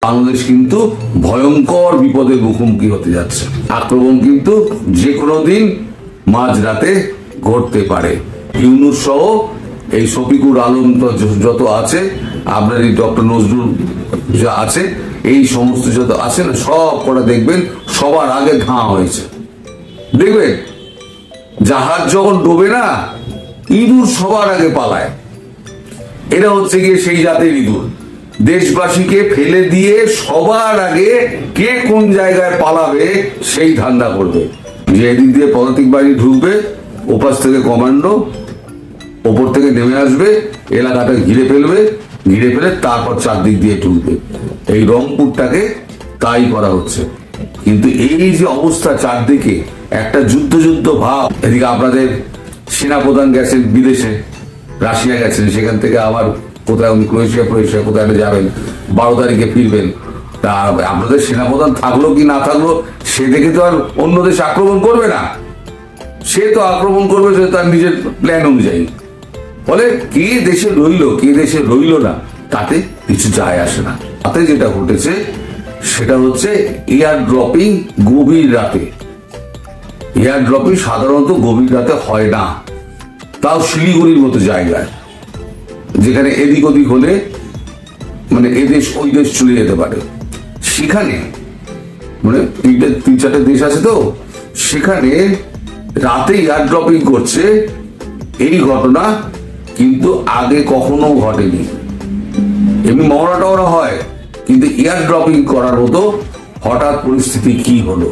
বাংলাদেশ কিন্তু ভয়ঙ্কর বিপদের মুখোমুখি হতে যাচ্ছে। আক্রমণ কিন্তু যে কোনো দিন মাঝরাতে ঘটতে পারে। ইউনূস সহ এই শফিকুর আলম যত আছে, আপনার এই ডক্টর নজরুল যা আছে, এই সমস্ত যত আছে না, সব কটা দেখবেন সবার আগে ঘা হয়েছে। দেখবেন জাহাজ যখন ডোবে না, ইঁদুর সবার আগে পালায়। এরা হচ্ছে গিয়ে সেই জাতের ইঁদুর। দেশবাসীকে ফেলে দিয়ে সবার আগে কে কোন জায়গায় পালাবে সেই ধান্দা করবে। যে এদিক দিয়ে পদাতিক বাহিনী ঢুকবে, ওপাশ থেকে কমান্ডো ওপর থেকে নেমে আসবে, এলাকাটা ঘিরে ফেলবে, ঘিরে ফেলে তারপর চারদিক দিয়ে ঢুকবে। এই রংপুরটাকে তাই করা হচ্ছে। কিন্তু এই যে অবস্থা, চারদিকে একটা যুদ্ধ ভাব। এদিকে আপনাদের সেনাপ্রধান গেছেন বিদেশে, রাশিয়া গেছেন, সেখান থেকে আবার কোথায় উনি ক্রোয়েশিয়া কোথায় যাবেন, 12 তারিখে ফিরবেন। তা আপনাদের সেনাপ্রধান থাকলো কি না থাকলো, সে দেখে তো আর অন্য দেশ আক্রমণ করবে না। সে তো আক্রমণ করবে তার নিজের প্ল্যান অনুযায়ী। ফলে কে দেশে রইল কে দেশে রইল না, তাতে কিছু যায় আসে না। তাতে যেটা ঘটেছে সেটা হচ্ছে এয়ার ড্রপিং গভীর রাতে। এয়ার ড্রপিং সাধারণত গভীর রাতে হয় না, তাও শিলিগুড়ির মতো জায়গায়, যেখানে এদিক ওদিক হলে মানে এদেশ ওই দেশ চলে যেতে পারে। সেখানে মানে 3-4টে দেশ আছে, তো সেখানে রাতে এয়ার ড্রপিং করছে। এই ঘটনা কিন্তু আগে কখনো ঘটেনি। এমনি মহড়া টহড়া হয়, কিন্তু এয়ার ড্রপিং করার মতো হঠাৎ পরিস্থিতি কি হলো?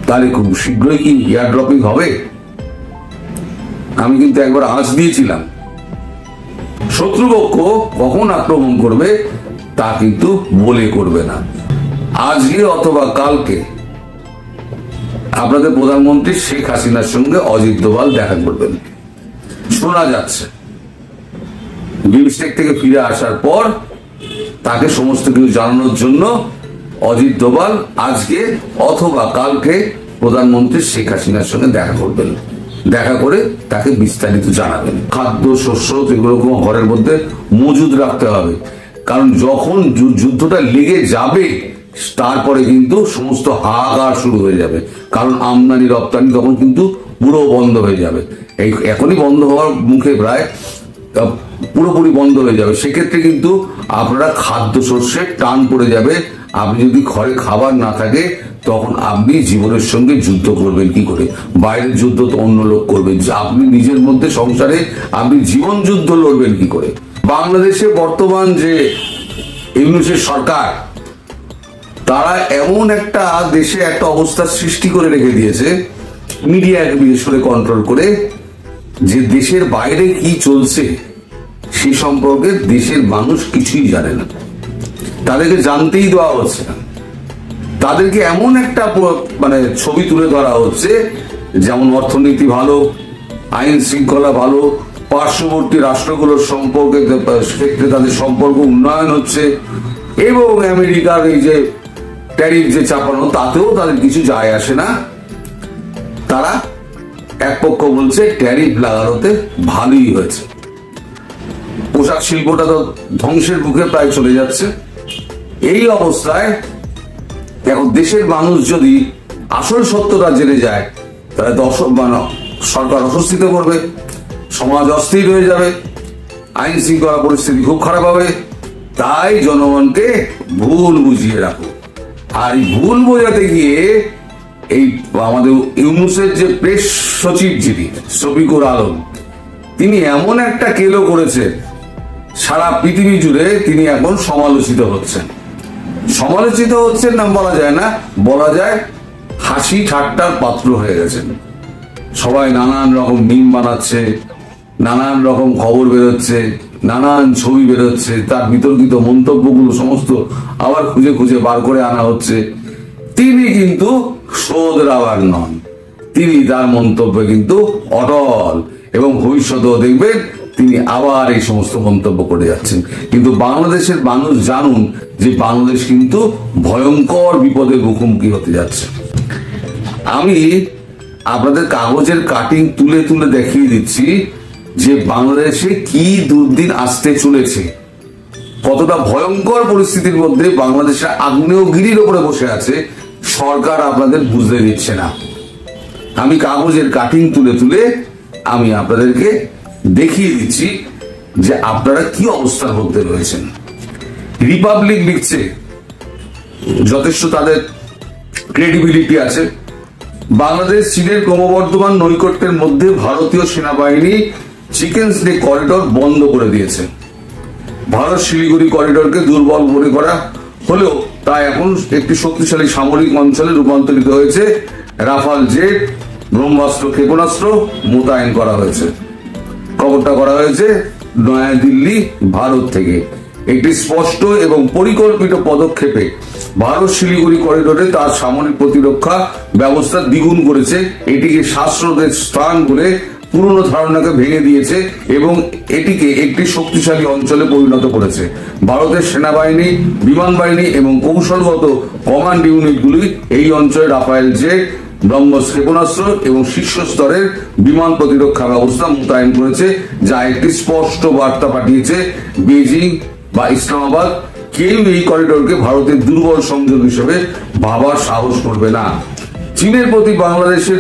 তাহলে খুব শীঘ্রই কি এয়ার ড্রপিং হবে? আমি কিন্তু একবার আঁচ দিয়েছিলাম, শত্রুপক্ষ কখন আক্রমণ করবে তা কিন্তু বলে করবে না। আজকে অথবা কালকে আপনাদের প্রধানমন্ত্রী শেখ হাসিনার সঙ্গে অজিত দোভাল দেখা করবেন। শোনা যাচ্ছে বিমস্টেক থেকে ফিরে আসার পর তাকে সমস্ত কিছু জানানোর জন্য অজিত দোভাল আজকে অথবা কালকে প্রধানমন্ত্রী শেখ হাসিনার সঙ্গে দেখা করবেন। দেখা করে তাকে বিস্তারিত জানাবেন। খাদ্য শস্য এগুলো ঘরের মধ্যে মজুদ রাখতে হবে, কারণ যখন যুদ্ধটা লেগে যাবে তারপরে কিন্তু সমস্ত হাহাকার শুরু হয়ে যাবে। কারণ আমদানি রপ্তানি তখন কিন্তু পুরো বন্ধ হয়ে যাবে। এই এখনই বন্ধ হওয়ার মুখে, প্রায় পুরোপুরি বন্ধ হয়ে যাবে। সেক্ষেত্রে কিন্তু আপনারা খাদ্য শস্যের টান পড়ে যাবে। আপনি যদি ঘরে খাবার না থাকে, তখন আপনি জীবনের সঙ্গে যুদ্ধ করবেন কি করে? বাইরের যুদ্ধ তো অন্য লোক করবে, আপনি নিজের মধ্যে সংসারে আপনি জীবন যুদ্ধ লড়বেন কি করে? বাংলাদেশে বর্তমান যে ইউনূসের সরকার, তারা এমন একটা দেশে একটা অবস্থা সৃষ্টি করে রেখে দিয়েছে, মিডিয়াকে বিশেষ করে কন্ট্রোল করে, যে দেশের বাইরে কি চলছে সে সম্পর্কে দেশের মানুষ কিছুই জানে না। তাদেরকে জানতেই দেওয়া হচ্ছে না। তাদেরকে এমন একটা মানে ছবি তুলে ধরা হচ্ছে, যেমন অর্থনীতি ভালো, আইন শৃঙ্খলা ভালো, পার্শ্ববর্তী রাষ্ট্রগুলোর সম্পর্কে ক্ষেত্রে তাদের সম্পর্ক উন্নয়ন হচ্ছে, এবং আমেরিকার এই যে ট্যারিফ যে চাপানো, তাতেও তাদের কিছু যায় আসে না। তারা এক পক্ষ বলছে ট্যারিফ লাগানোতে ভালোই হয়েছে। পোশাক শিল্পটা তো ধ্বংসের মুখে প্রায় চলে যাচ্ছে। এই অবস্থায় এখন দেশের মানুষ যদি আসল সত্যটা জেনে যায়, তাহলে তো সরকার অস্বস্তিতে পড়বে, সমাজ অস্থির হয়ে যাবে, আইন শৃঙ্খলা পরিস্থিতি খুব খারাপ হবে। তাই জনগণকে ভুল বুঝিয়ে রাখো। আর এই ভুল বোঝাতে গিয়ে এই আমাদের ইউনূসের যে প্রেস সচিব যিনি শফিকুর আলম, তিনি এমন একটা কেলো করেছেন, সারা পৃথিবী জুড়ে তিনি এখন সমালোচিত হচ্ছেন। সমালোচিত হচ্ছেন না বলা যায় না, বলা যায় হাসি ঠাট্টার পাত্র হয়ে গেছেন। সবাই নানান রকম মিম বানাচ্ছে, নানান রকম খবর বেরোচ্ছে, নানান ছবি বেরোচ্ছে, তার বিতর্কিত মন্তব্যগুলো সমস্ত আবার খুঁজে খুঁজে বার করে আনা হচ্ছে। তিনি কিন্তু শোধ রাবার নন, তিনি তার মন্তব্যে কিন্তু অটল, এবং ভবিষ্যতেও দেখবেন তিনি আবার এই সমস্ত মন্তব্য করে যাচ্ছেন। কিন্তু বাংলাদেশের মানুষ জানুন যে বাংলাদেশ কিন্তু ভয়ঙ্কর বিপদের মুখোমুখি হতে যাচ্ছে। আমি আপনাদের কাগজের কাটিং তুলে তুলে দেখিয়ে দিচ্ছি যে বাংলাদেশে কি দুর্দিন আসতে চলেছে। কতটা ভয়ঙ্কর পরিস্থিতির মধ্যে বাংলাদেশের আগ্নেয়গিরির উপরে বসে আছে সরকার আপনাদের বুঝতে দিচ্ছে না। আমি কাগজের কাটিং তুলে তুলে আমি আপনাদেরকে দেখিয়ে দিচ্ছি যে আপনারা কি অবস্থার মধ্যে রয়েছেন। রিপাবলিক লিখছে, যথেষ্ট তাদের ক্রেডিবিলিটি আছে, বাংলাদেশ চীনের ক্রমবর্ধমান নৈকট্যের মধ্যে ভারতীয় সেনাবাহিনী চিকেন স্নেক করিডোর বন্ধ করে দিয়েছে। ভারত শিলিগুড়ি করিডোরকে দুর্বল মনে করা হলেও তা এখন একটি শক্তিশালী সামরিক অঞ্চলে রূপান্তরিত হয়েছে। রাফাল জেট, ব্রহ্মাস্ত্র ক্ষেপণাস্ত্র মোতায়েন করা হয়েছে। খবরটা করা হয়েছে নয়াদিল্লি, ভারত থেকে। একটি স্পষ্ট এবং পরিকল্পিত পদক্ষেপে ভারত শিলিগুড়ি করিডোরে তার সামরিক প্রতিরক্ষা ব্যবস্থা দ্বিগুণ করেছে। এটিকে শাস্ত্রদের স্থান বলে পুরনো ধারণাকে ভেঙে দিয়েছে এবং এটিকে একটি শক্তিশালী অঞ্চলে পরিণত করেছে। ভারতের সেনাবাহিনী, বিমান বাহিনী এবং কৌশলগত কমান্ড ইউনিটগুলি এই অঞ্চলে রাফায়েল জেট, ব্রহ্মস ক্ষেপণাস্ত্র এবং শীর্ষ স্তরের বিমান প্রতিরক্ষা ব্যবস্থা মোতায়েন করেছে, যা একটি স্পষ্ট বার্তা পাঠিয়েছে বেজিং বা ইসলামাবাদ কেউ এই করিডোরকে ভারতের দুর্বল সংযোগ হিসেবে ভাবার সাহস করবে না। চীনের প্রতি বাংলাদেশের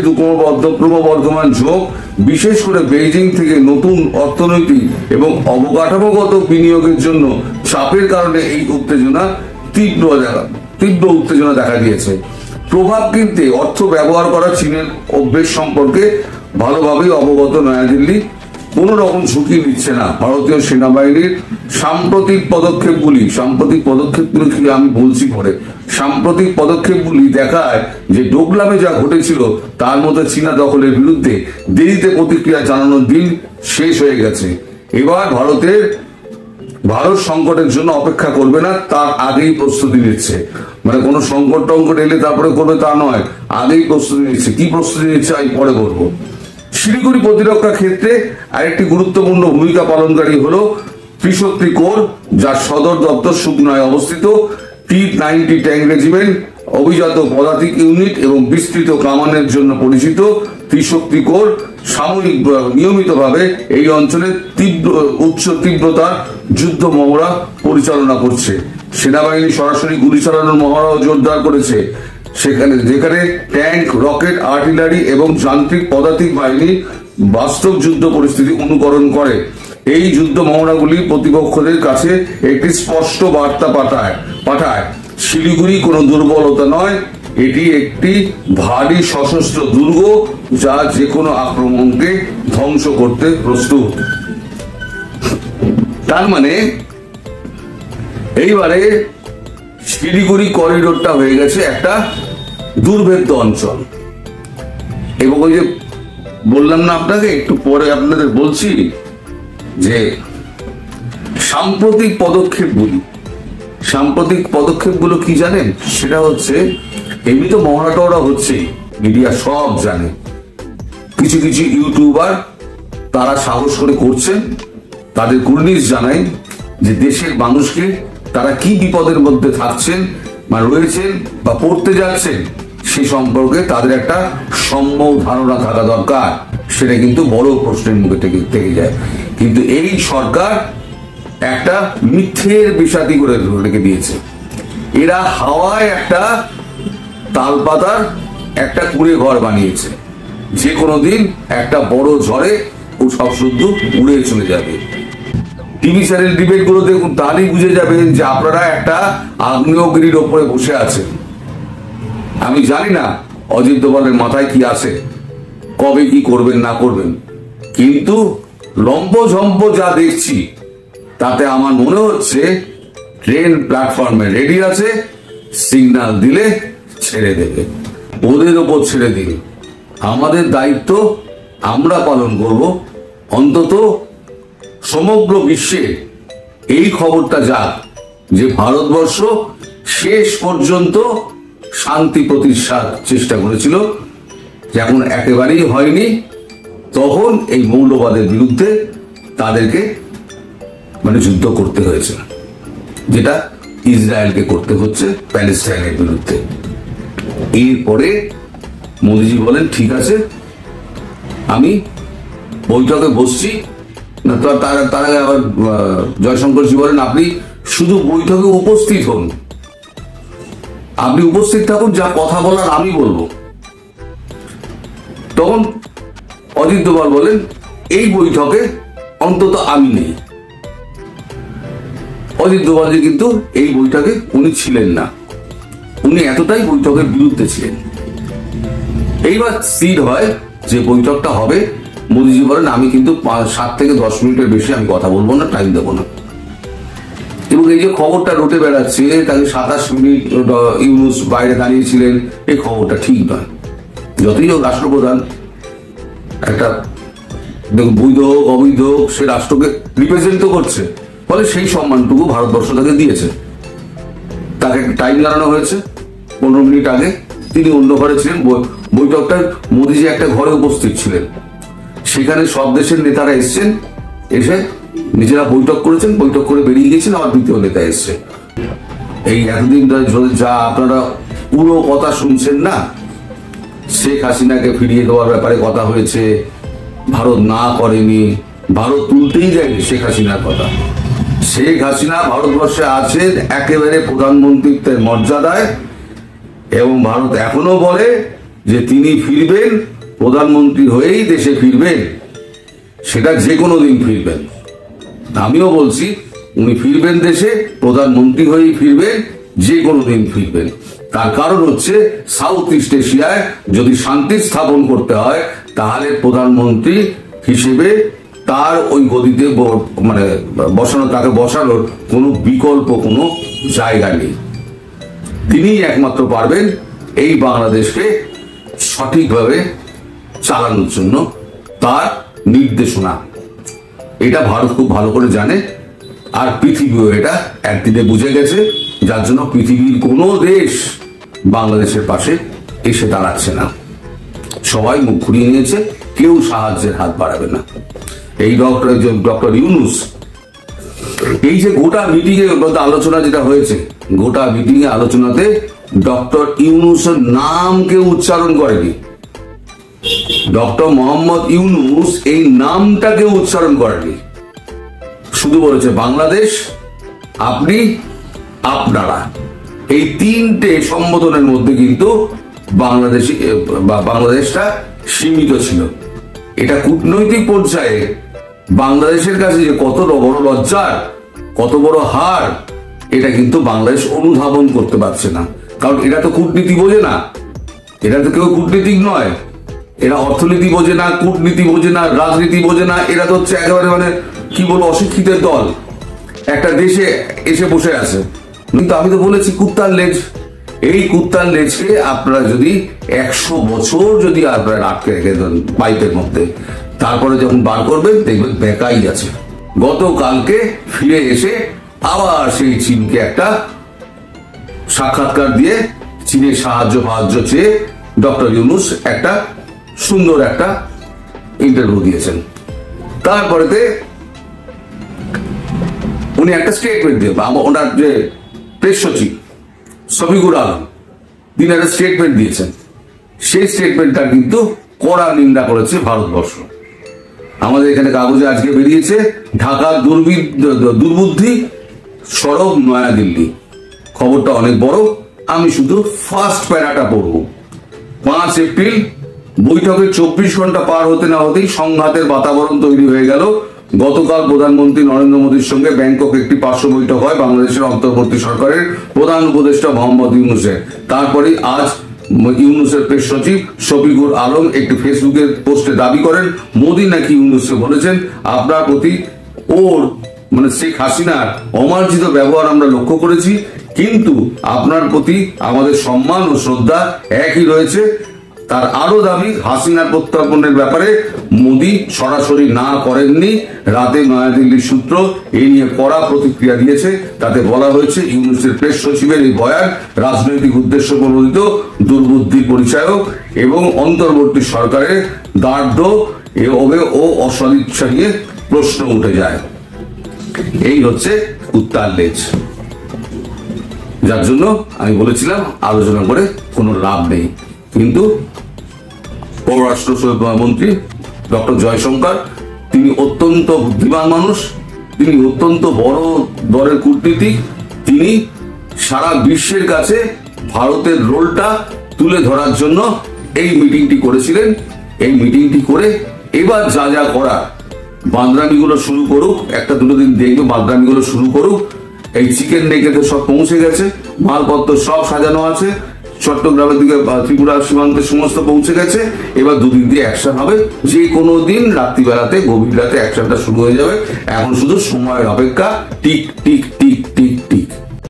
ক্রমবর্ধমান ঝোঁক, বিশেষ করে বেইজিং থেকে নতুন অর্থনৈতিক এবং অবকাঠামোগত বিনিয়োগের জন্য চাপের কারণে এই উত্তেজনা তীব্র উত্তেজনা দেখা দিয়েছে। প্রভাব কিনতে অর্থ ব্যবহার করা চীনের অভ্যেস সম্পর্কে ভালোভাবেই অবগত নয়াদিল্লি কোন রকম ঝুঁকি নিচ্ছে না। ভারতীয় সেনাবাহিনীর সাম্প্রতিক পদক্ষেপগুলি কি আমি বলছি পরে, সাম্প্রতিক পদক্ষেপগুলি দেখায় যে ডোকলামে যা ঘটেছিল তার মধ্যে চীনা দখলের বিরুদ্ধে দেরিতে প্রতিক্রিয়া জানানোর দিন শেষ হয়ে গেছে। এবার ভারত সংকটের জন্য অপেক্ষা করবে না, তার আগেই প্রস্তুতি নিচ্ছে। মানে কোনো সংকট এলে তারপরে করবে তা নয়, আগেই প্রস্তুতি নিচ্ছে। কি প্রস্তুতি নিচ্ছে আমি পরে বলবো। শিলিগুড়ি প্রতিরক্ষা ক্ষেত্রে আরেকটি গুরুত্বপূর্ণ ভূমিকা পালনকারী হলো ত্রিশক্তি কোর, যার সদর দপ্তর সুকনায় অবস্থিত। T-90 ট্যাঙ্ক রেজিমেন্ট, অভিজাত পদাতিক ইউনিট এবং বিস্তৃত কামানের জন্য পরিচিত ত্রিশক্তি কোর নিয়মিতভাবে এই অঞ্চলে উচ্চ তীব্রতার যুদ্ধ মহড়া পরিচালনা করছে। সেনাবাহিনী সরাসরি গুলি চালানোর মহড়াও জোরদার করেছে, যেখানে ট্যাঙ্ক, রকেট, আর্টিলারি এবং যান্ত্রিক পদাতিক বাহিনী বাস্তব যুদ্ধ পরিস্থিতি অনুকরণ করে। এই যুদ্ধ মহড়াগুলি প্রতিপক্ষদের কাছে একটি স্পষ্ট বার্তা পাঠায় শিলিগুড়ি কোনো দুর্বলতা নয়, এটি একটি ভারী সশস্ত্র দুর্গ যা যে কোনো আক্রমণকে ধ্বংস করতে প্রস্তুত। তার মানে এইবারে শিলিগুড়ি করিডোরটা হয়ে গেছে একটা দুর্ভেদ্য অঞ্চল। এবং ওই যে বললাম না আপনাকে, একটু পরে আপনাদের বলছি যে সাম্প্রতিক পদক্ষেপগুলো কি জানেন? সেটা হচ্ছে, এমনি তো মহড়া টহড়া হচ্ছেই, মিডিয়া সব জানে। কিছু কিছু ইউটিউবার তারা সাহস করে করছেন, তাদের কুর্নিশ জানাই যে দেশের মানুষকে তারা কি বিপদের মধ্যে থাকছেন বা রয়েছেন বা পড়তে যাচ্ছেন সে সম্পর্কে তাদের একটা সম্যক ধারণা থাকা দরকার। সেটা কিন্তু বড় প্রশ্নের মুখে থেকে যায়। কিন্তু এই সরকার একটা মিথ্যের বিষাদি করে রেখে দিয়েছে। এরা হাওয়ায় একটা তালপাতার একটা কুড়ে ঘর বানিয়েছে, যে কোনো দিন একটা বড় ঝড়ে ও সব শুদ্ধ উড়ে চলে যাবে। টিভি চ্যানেল ডিবেট গুলো দেখুন, তাহলেই বুঝে যাবেন যে আপনারা একটা আগ্নেয়গিরির ওপরে বসে আছেন। আমি জানি না অজিত দোভালের মাথায় কি আছে, কবে কি করবেন না করবেন, কিন্তু লম্পঝম্প যা দেখছি তাতে আমার মনে হচ্ছে ট্রেন প্ল্যাটফর্মে রেডি আছে, সিগন্যাল দিলে ছেড়ে দেবে। ওদের ওপর ছেড়ে দিন, আমাদের দায়িত্ব আমরা পালন করব। অন্তত সমগ্র বিশ্বে এই খবরটা যাক যে ভারতবর্ষ শেষ পর্যন্ত শান্তি প্রতিষ্ঠার চেষ্টা করেছিল, যখন একেবারেই হয়নি তখন এই মৌলবাদের বিরুদ্ধে তাদেরকে যুদ্ধ করতে হয়েছে, যেটা ইসরায়েলকে করতে হচ্ছে প্যালেস্টাইনের বিরুদ্ধে। এরপরে মোদিজি বলেন ঠিক আছে আমি বৈঠকে বসছি না, তার আগে আবার জয়শঙ্করজি বলেন আপনি শুধু বৈঠকে উপস্থিত হন, আপনি উপস্থিত থাকুন, যা কথা বলার আমি বলবো। তখন অজিত দোভাল বলেন এই বৈঠকে অন্তত আমি নেই। অজিত দোভালজি কিন্তু এই বৈঠকে উনি ছিলেন না, উনি এতটাই বৈঠকের বিরুদ্ধে ছিলেন। এইবার স্থির হয় যে বৈঠকটা হবে। মোদিজি বলেন আমি কিন্তু 7 থেকে 10 মিনিটের বেশি আমি কথা বলবো না, টাইম দেবো না। এবং এই যে খবরটা রটে বেড়াচ্ছে তাকে 27 মিনিট ইউনূস বাইরে দাঁড়িয়েছিলেন, এই খবরটা ঠিক নয়। যতই হোক রাষ্ট্রপ্রধান, একটা বৈধ হোক অবৈধ হোক, সে রাষ্ট্রকে রিপ্রেজেন্ট করছে, ফলে সেই সম্মানটুকু ভারতবর্ষ তাকে দিয়েছে। তাকে টাইম জানানো হয়েছে 15 মিনিট আগে, তিনি অন্য ঘরে ছিলেন। বৈঠকটা মোদিজি একটা ঘরে উপস্থিত ছিলেন, সেখানে সব দেশের নেতারা এসছেন, এসে নিজেরা বৈঠক করেছেন, বৈঠক করে বেরিয়ে গেছেন, আবার দ্বিতীয় নেতা এসছে। এই এতদিন ধরে যা আপনারা পুরো কথা শুনছেন না, শেখ হাসিনাকে ফিরিয়ে দেওয়ার ব্যাপারে কথা হয়েছে, ভারত না করেনি, ভারত তুলতেই যায়নি শেখ হাসিনার কথা। শেখ হাসিনা ভারতবর্ষে আছেন একেবারে প্রধানমন্ত্রীত্বের মর্যাদায়, এবং ভারত এখনো বলে যে তিনি ফিরবেন, প্রধানমন্ত্রী হয়েই দেশে ফিরবেন, সেটা যে কোনো দিন ফিরবেন। আমিও বলছি উনি ফিরবেন দেশে, প্রধানমন্ত্রী হয়েই ফিরবেন, যে কোনো দিন ফিরবেন। তার কারণ হচ্ছে সাউথ ইস্ট এশিয়ায় যদি শান্তি স্থাপন করতে হয়, তাহলে প্রধানমন্ত্রী হিসেবে তার ওই গদিতে মানে তাকে বসানোর কোনো বিকল্প কোনো জায়গা নেই। তিনিই একমাত্র পারবেন এই বাংলাদেশকে সঠিকভাবে চালানোর জন্য, তার নির্দেশনা। এটা ভারত খুব ভালো করে জানে, আর পৃথিবীও এটা একদিনে বুঝে গেছে, যার জন্য পৃথিবীর কোনো দেশ বাংলাদেশের পাশে এসে দাঁড়াচ্ছে না। সবাই মুখ ঘুরিয়ে নিয়েছে, কেউ সাহায্যের হাত বাড়াবে না। এই ডক্টর ইউনূস, এই যে গোটা মিটিং এ আলোচনা যেটা হয়েছে, গোটা মিটিং এ আলোচনাতে ডক্টর ইউনূসের নাম কেউ উচ্চারণ করেনি। ডক্টর মোহাম্মদ ইউনূস এই নামটা কেউ উচ্চারণ করেনি, শুধু বলেছে বাংলাদেশ, আপনি, আপনারা। এই 3টে সম্বোধনের মধ্যে কিন্তু বাংলাদেশটা সীমিত ছিল। এটা কূটনৈতিক পর্যায়ে বাংলাদেশের কাছে যে কত বড় লজ্জার, কত বড় হার, এটা কিন্তু বাংলাদেশ অনুধাবন করতে পারছে না। কারণ এরা তো কূটনীতি বোঝে না, এরা তো কেউ কূটনীতিক নয়, এরা অর্থনীতি বোঝে না, কূটনীতি বোঝে না, রাজনীতি বোঝে না। এরা তো হচ্ছে একেবারে মানে কি বলবো, অশিক্ষিতের দল একটা দেশে এসে বসে আছে। কিন্তু আমি তো বলেছি কুত্তার লেজ, এই কুত্তার লেজকে আপনারা যদি 100 বছর যদি আপনারা আটকে রেখে দেন পাইপের মধ্যে, তারপরে যখন বার করবেন দেখবেন বেকাই আছে। গতকালকে ফিরে এসে আবার সেই চীনকে একটা সাক্ষাৎকার দিয়ে চীনের সাহায্য চেয়ে ডক্টর ইউনূস একটা সুন্দর একটা ইন্টারভিউ দিয়েছেন। তারপরেতে উনি একটা স্টেটমেন্ট দিয়ে, ওনার যে প্রেস সচিব শফিকুর আলম, তিনি একটা স্টেটমেন্ট দিয়েছেন। সেই স্টেটমেন্টটা কিন্তু কড়া নিন্দা করেছে ভারতবর্ষ। আমাদের এখানে কাগজে আজকে বেরিয়েছে, ঢাকার দুর্বুদ্ধি সরব নয়াদিল্লি। খবরটা অনেক বড়, আমি শুধু ফার্স্ট প্যারাটা পড়ব। 5 এপ্রিল বৈঠকে 24 ঘন্টা পার হতে না হতেই সংঘাতের বাতাবরণ তৈরি হয়ে গেল। গতকাল প্রধানমন্ত্রী নরেন্দ্র মোদীর সঙ্গে ব্যাংকক একটি পার্শ্ব বৈঠক হয় বাংলাদেশের অন্তর্বর্তী সরকারের প্রধান উপদেষ্টা মোহাম্মদ ইউনূসের। তারপরে আজ ইউনূসের প্রেস সচিব শফিকুর আলম একটি ফেসবুকের পোস্টে দাবি করেন, মোদী নাকি ইউনূসকে বলেছেন, আপনার প্রতি ওর মানে শেখ হাসিনার অমার্জিত ব্যবহার আমরা লক্ষ্য করেছি, কিন্তু আপনার প্রতি আমাদের সম্মান ও শ্রদ্ধা একই রয়েছে। তার আরো দাবি, হাসিনার প্রত্যর্পণের ব্যাপারে মোদী সরাসরি না করেননি। রাতে নয়াদিল্লির সূত্র এই নিয়ে কড়া প্রতিক্রিয়া দিয়েছে। তাতে বলা হয়েছে, ইউনূসের প্রেস সচিবের এই বয়ান রাজনৈতিক উদ্দেশ্য প্রণোদিত দুর্বুদ্ধির পরিচায়ক এবং অন্তর্বর্তী সরকারের দার্ঢ্য ও অসদিচ্ছা নিয়ে প্রশ্ন উঠে যায়। এই হচ্ছে কুত্তার লেজ, যার জন্য আমি বলেছিলাম আলোচনা করে কোনো লাভ নেই। কিন্তু পররাষ্ট্র মন্ত্রী ডক্টর জয়শঙ্কর, তিনি অত্যন্ত বুদ্ধিমান মানুষ, তিনি অত্যন্ত বড় দরের কূটনীতিক। তিনি সারা বিশ্বের কাছে ভারতের রোলটা তুলে ধরার জন্য এই মিটিংটি করেছিলেন। এই মিটিংটি করে এবার যা যা করা, বাঁদরামিগুলো শুরু করুক, একটা দুটো দিন দেখবে বাঁদরামিগুলো শুরু করুক। এই চিকেন নেকেতে সব পৌঁছে গেছে, মালপত্র সব সাজানো আছে, চট্টগ্রামের দিকে ত্রিপুরা সীমান্তে সমস্ত পৌঁছে গেছে। এবার দুদিন দিয়ে অ্যাকশন হবে, যে কোনো দিন রাত্রিবেলাতে গভীর রাতে অ্যাকশনটা শুরু হয়ে যাবে। এখন শুধু সময়ের অপেক্ষা, টিক টিক টিক।